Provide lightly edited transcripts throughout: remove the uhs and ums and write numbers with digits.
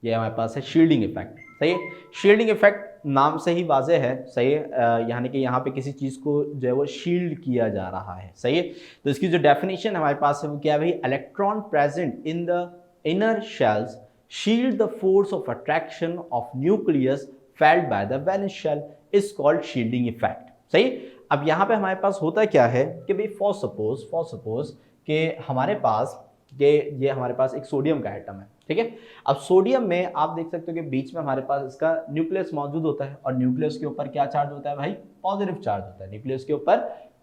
ये हमारे पास है शील्डिंग इफेक्ट। सही है, शील्डिंग इफेक्ट नाम से ही वाज़ेह है। सही है, यानी कि यहाँ पे किसी चीज़ को जो है वो शील्ड किया जा रहा है। सही है, तो इसकी जो डेफिनेशन हमारे पास है वो क्या है भाई, electron present in the inner shells shield the force of attraction of nucleus felt by the valence shell is called shielding effect. सही, अब यहाँ पे हमारे पास होता क्या है कि भाई फॉर सपोज कि हमारे पास ये हमारे पास एक सोडियम का एटम है। ठीक है, अब सोडियम में आप देख सकते हो कि बीच में हमारे पास इसका न्यूक्लियस मौजूद होता है और न्यूक्लियस के ऊपर क्या चार्ज होता है भाई, पॉजिटिव चार्ज होता है। न्यूक्लियस के ऊपर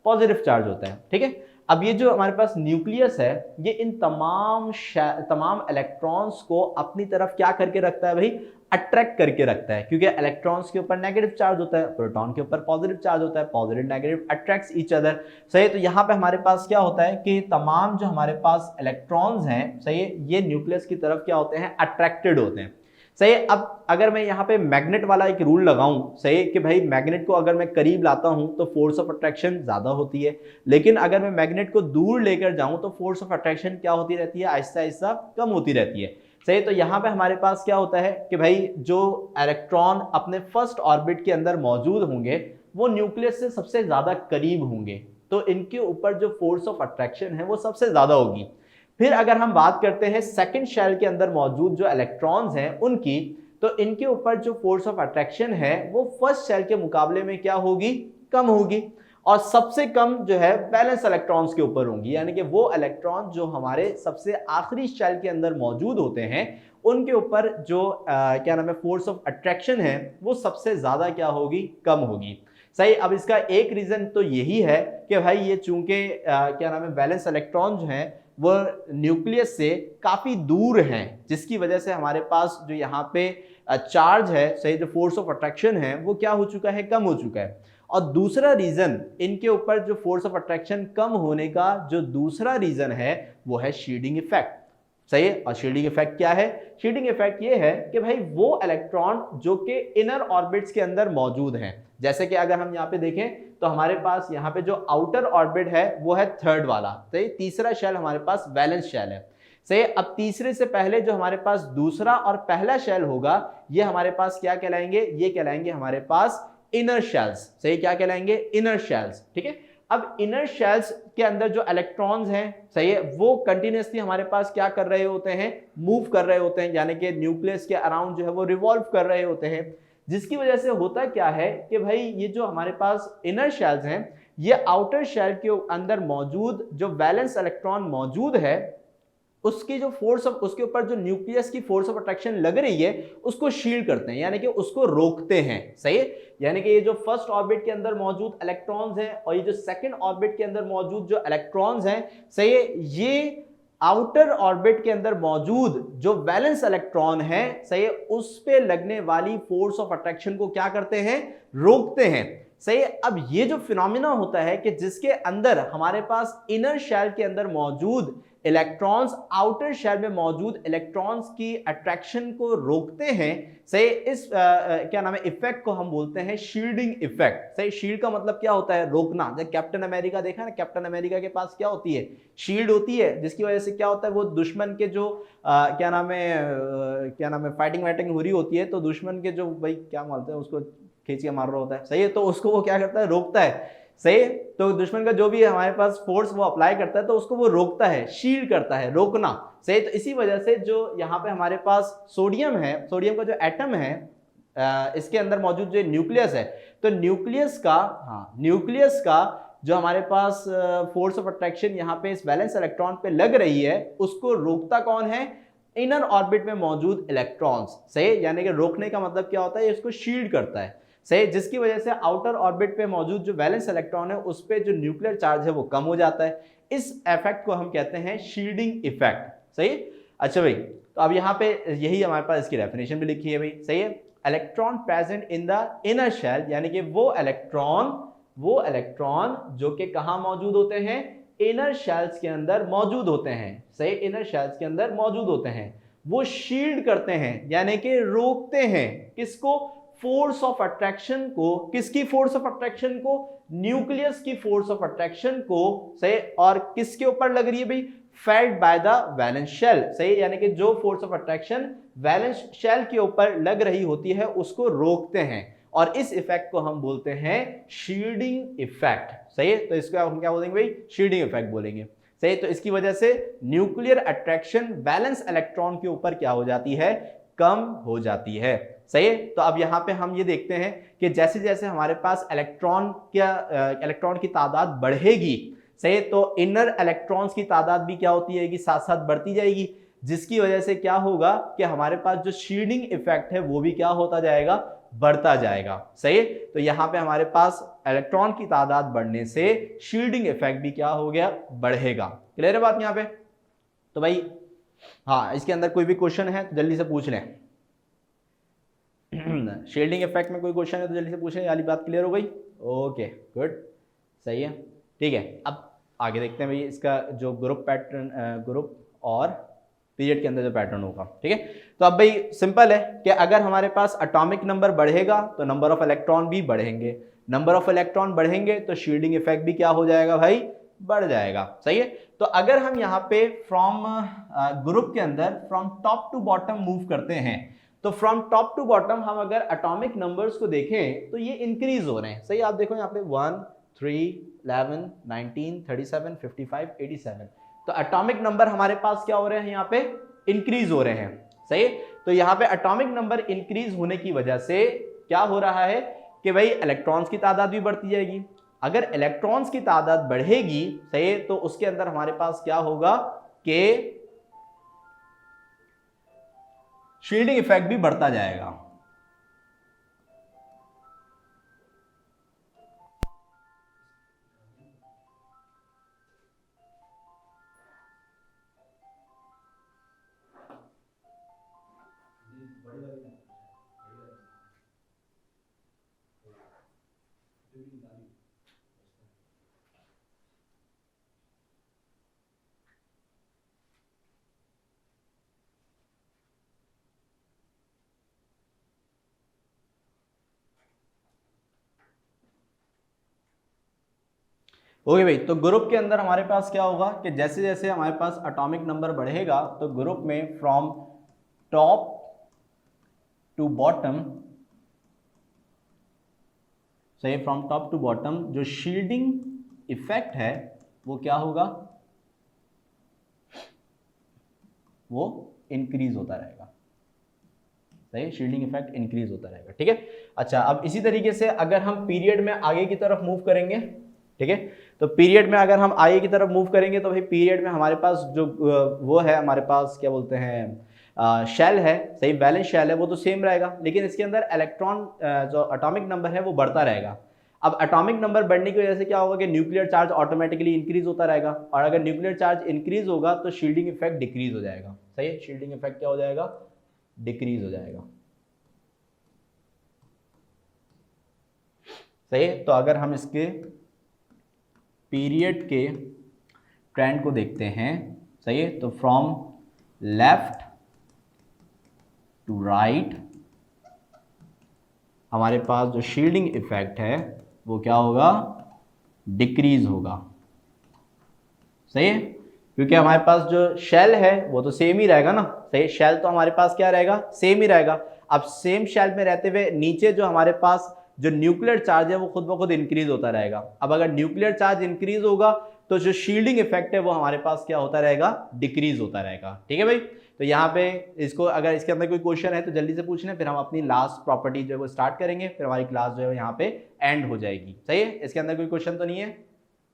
पॉजिटिव चार्ज होता है। ठीक है, अब ये जो हमारे पास न्यूक्लियस है ये इन तमाम इलेक्ट्रॉन्स को अपनी तरफ क्या करके रखता है भाई, अट्रैक्ट करके रखता है, क्योंकि इलेक्ट्रॉन्स के ऊपर नेगेटिव चार्ज होता है, प्रोटॉन के ऊपर पॉजिटिव चार्ज होता है, positive negative attracts each other. सही, तो यहाँ पे हमारे पास क्या होता है कि तमाम जो हमारे पास इलेक्ट्रॉन्स हैं, सही है, ये न्यूक्लियस की तरफ क्या होते हैं, अट्रैक्टेड होते हैं। सही है, अब अगर मैं यहाँ पे मैग्नेट वाला एक रूल लगाऊं, सही है कि भाई मैग्नेट को अगर मैं करीब लाता हूं तो फोर्स ऑफ अट्रैक्शन ज्यादा होती है, लेकिन अगर मैं मैग्नेट को दूर लेकर जाऊं तो फोर्स ऑफ अट्रैक्शन क्या होती रहती है, आहिस्ता आहिस्ता कम होती रहती है। सही, तो यहाँ पे हमारे पास क्या होता है कि भाई जो इलेक्ट्रॉन अपने फर्स्ट ऑर्बिट के अंदर मौजूद होंगे वो न्यूक्लियस से सबसे ज्यादा करीब होंगे, तो इनके ऊपर जो फोर्स ऑफ अट्रैक्शन है वो सबसे ज्यादा होगी। फिर अगर हम बात करते हैं सेकंड शेल के अंदर मौजूद जो इलेक्ट्रॉन्स हैं उनकी, तो इनके ऊपर जो फोर्स ऑफ अट्रैक्शन है वो फर्स्ट शेल के मुकाबले में क्या होगी, कम होगी, और सबसे कम जो है वैलेंस इलेक्ट्रॉन्स के ऊपर होंगी, यानी कि वो इलेक्ट्रॉन जो हमारे सबसे आखिरी शेल के अंदर मौजूद होते हैं उनके ऊपर जो क्या नाम है फोर्स ऑफ अट्रैक्शन है वो सबसे ज्यादा क्या होगी, कम होगी। सही, अब इसका एक रीजन तो यही है कि भाई ये चूंकि क्या नाम है वैलेंस इलेक्ट्रॉन जो हैं वो न्यूक्लियस से काफी दूर हैं, जिसकी वजह से हमारे पास जो यहाँ पे चार्ज है, सही, जो फोर्स ऑफ अट्रैक्शन है वो क्या हो चुका है, कम हो चुका है। और दूसरा रीजन इनके ऊपर जो फोर्स ऑफ अट्रैक्शन कम होने का जो दूसरा रीजन है वो है शील्डिंग इफेक्ट। सही है, और शील्डिंग इफेक्ट क्या है, शील्डिंग इफेक्ट ये है कि भाई वो इलेक्ट्रॉन जो कि इनर ऑर्बिट्स के अंदर मौजूद हैं, जैसे कि अगर हम यहाँ पे देखें तो हमारे पास यहाँ पे जो आउटर ऑर्बिट है वो है थर्ड वाला, सही, तीसरा शेल हमारे पास वैलेंस शेल है। सही, अब तीसरे से पहले जो हमारे पास दूसरा और पहला शेल होगा ये हमारे पास क्या कहलाएंगे, ये कहलाएंगे हमारे पास इनर शेल्स। सही, क्या कहलाएंगे, इनर शेल्स। ठीक है, अब इनर शेल्स के अंदर जो इलेक्ट्रॉन्स हैं, सही है, वो कंटिन्यूसली हमारे पास क्या कर रहे होते हैं, मूव कर रहे होते हैं, यानी कि न्यूक्लियस के अराउंड जो है वो रिवॉल्व कर रहे होते हैं, जिसकी वजह से होता क्या है कि भाई ये जो हमारे पास इनर शेल्स हैं ये आउटर शेल के अंदर मौजूद जो वैलेंस इलेक्ट्रॉन मौजूद है उसकी जो फोर्स ऑफ, उसके ऊपर जो न्यूक्लियस की फोर्स ऑफ अट्रैक्शन लग रही है उसको शील्ड करते हैं, यानी कि उसको रोकते हैं। सही है, यानी कि ये जो फर्स्ट ऑर्बिट के अंदर मौजूद इलेक्ट्रॉन्स हैं और ये जो सेकंड ऑर्बिट के अंदर मौजूद जो इलेक्ट्रॉन्स हैं, सही है, ये आउटर ऑर्बिट के अंदर मौजूद जो वैलेंस इलेक्ट्रॉन है, सही है, उस पे लगने वाली फोर्स ऑफ अट्रैक्शन को क्या करते हैं, रोकते हैं। सही है, अब ये जो फिनोमिना होता है कि जिसके अंदर हमारे पास इनर शेल के अंदर मौजूद इलेक्ट्रॉन्स आउटर शेल में मौजूद इलेक्ट्रॉन्स की अट्रैक्शन को रोकते हैं, सही, इस क्या नाम है इफेक्ट को हम बोलते हैं शील्डिंग इफेक्ट। सही, शील्ड का मतलब क्या होता है, रोकना। जब कैप्टन अमेरिका देखा ना, कैप्टन अमेरिका के पास क्या होती है, शील्ड होती है, जिसकी वजह से क्या होता है वो दुश्मन के जो क्या नाम है फाइटिंग वाइटिंग हो रही होती है तो दुश्मन के जो भाई क्या बोलते हैं उसको खींच के मार रहा होता है, सही है, तो उसको वो क्या करता है, रोकता है। सही, तो दुश्मन का जो भी हमारे पास फोर्स वो अप्लाई करता है तो उसको वो रोकता है, शील्ड करता है, रोकना। सही, तो इसी वजह से जो यहाँ पे हमारे पास सोडियम है, सोडियम का जो एटम है इसके अंदर मौजूद जो न्यूक्लियस है, तो न्यूक्लियस का जो हमारे पास फोर्स ऑफ अट्रैक्शन यहाँ पे इस वैलेंस इलेक्ट्रॉन पे लग रही है उसको रोकता कौन है, इनर ऑर्बिट में मौजूद इलेक्ट्रॉन्स। सही, यानी कि रोकने का मतलब क्या होता है, इसको शील्ड करता है। सही, जिसकी वजह से आउटर ऑर्बिट पे मौजूद जो वैलेंस इलेक्ट्रॉन है उस पे जो न्यूक्लियर चार्ज है वो कम हो जाता है। इस इफेक्ट को हम कहते हैं शील्डिंग इफेक्ट। सही, अच्छा भाई, तो अब यहाँ पे यही हमारे पास इसकी डेफिनेशन भी लिखी है भाई। सही है, electron present in the inner shell, यानी कि वो इलेक्ट्रॉन जो कि कहाँ मौजूद होते हैं, इनर शेल्स के अंदर मौजूद होते हैं। सही, इनर शेल्स के अंदर मौजूद होते हैं, वो शील्ड करते हैं, यानी कि रोकते हैं, किसको, फोर्स ऑफ अट्रैक्शन को। किसकी फोर्स ऑफ अट्रैक्शन को, न्यूक्लियस की फोर्स ऑफ अट्रैक्शन को। सही, और किसके ऊपर लग रही है भाई, felt by the valence shell. सही, यानी कि जो force of attraction valence shell के ऊपर लग रही होती है उसको रोकते हैं, और इस इफेक्ट को हम बोलते हैं शील्डिंग इफेक्ट। सही है, तो इसको हम क्या बोलेंगे भाई, शील्डिंग इफेक्ट बोलेंगे। सही, तो इसकी वजह से न्यूक्लियर अट्रैक्शन वैलेंस इलेक्ट्रॉन के ऊपर क्या हो जाती है, कम हो जाती है। सही है, तो अब यहां पे हम ये देखते हैं कि जैसे जैसे हमारे पास इलेक्ट्रॉन की तादाद बढ़ेगी, सही, तो इनर इलेक्ट्रॉन्स की तादाद भी क्या होती है, साथ साथ बढ़ती जाएगी, जिसकी वजह से क्या होगा कि हमारे पास जो शील्डिंग इफेक्ट है वो भी क्या होता जाएगा, बढ़ता जाएगा। सही है, तो यहां पे हमारे पास इलेक्ट्रॉन की तादाद बढ़ने से शील्डिंग इफेक्ट भी क्या हो गया, बढ़ेगा। क्लियर है बात यहां पे? तो भाई हाँ, इसके अंदर कोई भी क्वेश्चन है तो जल्दी से पूछ लें। शील्डिंग इफेक्ट में कोई क्वेश्चन है तो जल्दी से पूछ लें। वाली बात क्लियर हो गई? ओके गुड, सही है, ठीक है। अब आगे देखते हैं भाई इसका जो ग्रुप पैटर्न, ग्रुप और पीरियड के अंदर जो पैटर्न होगा। ठीक है, तो अब भाई सिंपल है कि अगर हमारे पास एटॉमिक नंबर बढ़ेगा तो नंबर ऑफ इलेक्ट्रॉन भी बढ़ेंगे, नंबर ऑफ इलेक्ट्रॉन बढ़ेंगे तो शील्डिंग इफेक्ट भी क्या हो जाएगा भाई, बढ़ जाएगा। सही है, तो अगर हम यहाँ पे फ्रॉम ग्रुप के अंदर from top to bottom move करते हैं, तो फ्रॉम टॉप टू बॉटम हम अगर एटॉमिक नंबर्स को देखें तो ये इंक्रीज हो रहे हैं। सही, आप देखो यहाँ पे 1 3 11 19 37 55 87, तो एटॉमिक नंबर हमारे पास क्या हो रहे हैं, यहाँ पे इंक्रीज हो रहे हैं। सही, तो यहाँ पे एटॉमिक नंबर इंक्रीज होने की वजह से क्या हो रहा है कि भाई इलेक्ट्रॉन्स की तादाद भी बढ़ती जाएगी। अगर इलेक्ट्रॉन्स की तादाद बढ़ेगी, सही, तो उसके अंदर हमारे पास क्या होगा कि शील्डिंग इफेक्ट भी बढ़ता जाएगा। ओके भाई, तो ग्रुप के अंदर हमारे पास क्या होगा कि जैसे जैसे हमारे पास एटॉमिक नंबर बढ़ेगा तो ग्रुप में फ्रॉम टॉप टू बॉटम, सही, फ्रॉम टॉप टू बॉटम जो शील्डिंग इफेक्ट है वो क्या होगा, वो इंक्रीज होता रहेगा। सही, शील्डिंग इफेक्ट इंक्रीज होता रहेगा। ठीक है, अच्छा, अब इसी तरीके से अगर हम पीरियड में आगे की तरफ मूव करेंगे, ठीक है, तो पीरियड में अगर हम आगे की तरफ मूव करेंगे तो भाई पीरियड में हमारे पास जो वो है, हमारे पास क्या बोलते हैं, शेल है, सही, वैलेंस शेल है, वो तो सेम रहेगा, लेकिन इसके अंदर इलेक्ट्रॉन जो एटॉमिक नंबर है वो बढ़ता रहेगा। अब एटॉमिक नंबर बढ़ने की वजह से क्या होगा कि न्यूक्लियर चार्ज ऑटोमेटिकली इंक्रीज होता रहेगा, और अगर न्यूक्लियर चार्ज इंक्रीज होगा तो शील्डिंग इफेक्ट डिक्रीज हो जाएगा। सही है, शील्डिंग इफेक्ट क्या हो जाएगा, डिक्रीज हो जाएगा। सही है, तो अगर हम इसके पीरियड के ट्रेंड को देखते हैं, सही है, तो फ्रॉम लेफ्ट टू राइट हमारे पास जो शील्डिंग इफेक्ट है वो क्या होगा, डिक्रीज होगा। सही है, क्योंकि हमारे पास जो शेल है वो तो सेम ही रहेगा ना। सही, शेल तो हमारे पास क्या रहेगा, सेम ही रहेगा। अब सेम शेल में रहते हुए नीचे जो हमारे पास जो न्यूक्लियर चार्ज है वो खुद ब खुद इंक्रीज होता रहेगा। अब अगर न्यूक्लियर चार्ज इंक्रीज होगा तो जो शील्डिंग इफेक्ट है वो हमारे पास क्या होता रहेगा, डिक्रीज होता रहेगा। ठीक है भाई, तो यहाँ पे इसको अगर इसके अंदर कोई क्वेश्चन है तो जल्दी से पूछ लें, फिर हम अपनी लास्ट प्रॉपर्टी जो है वो स्टार्ट करेंगे, फिर हमारी क्लास जो है यहाँ पे एंड हो जाएगी। सही है, इसके अंदर कोई क्वेश्चन तो नहीं है?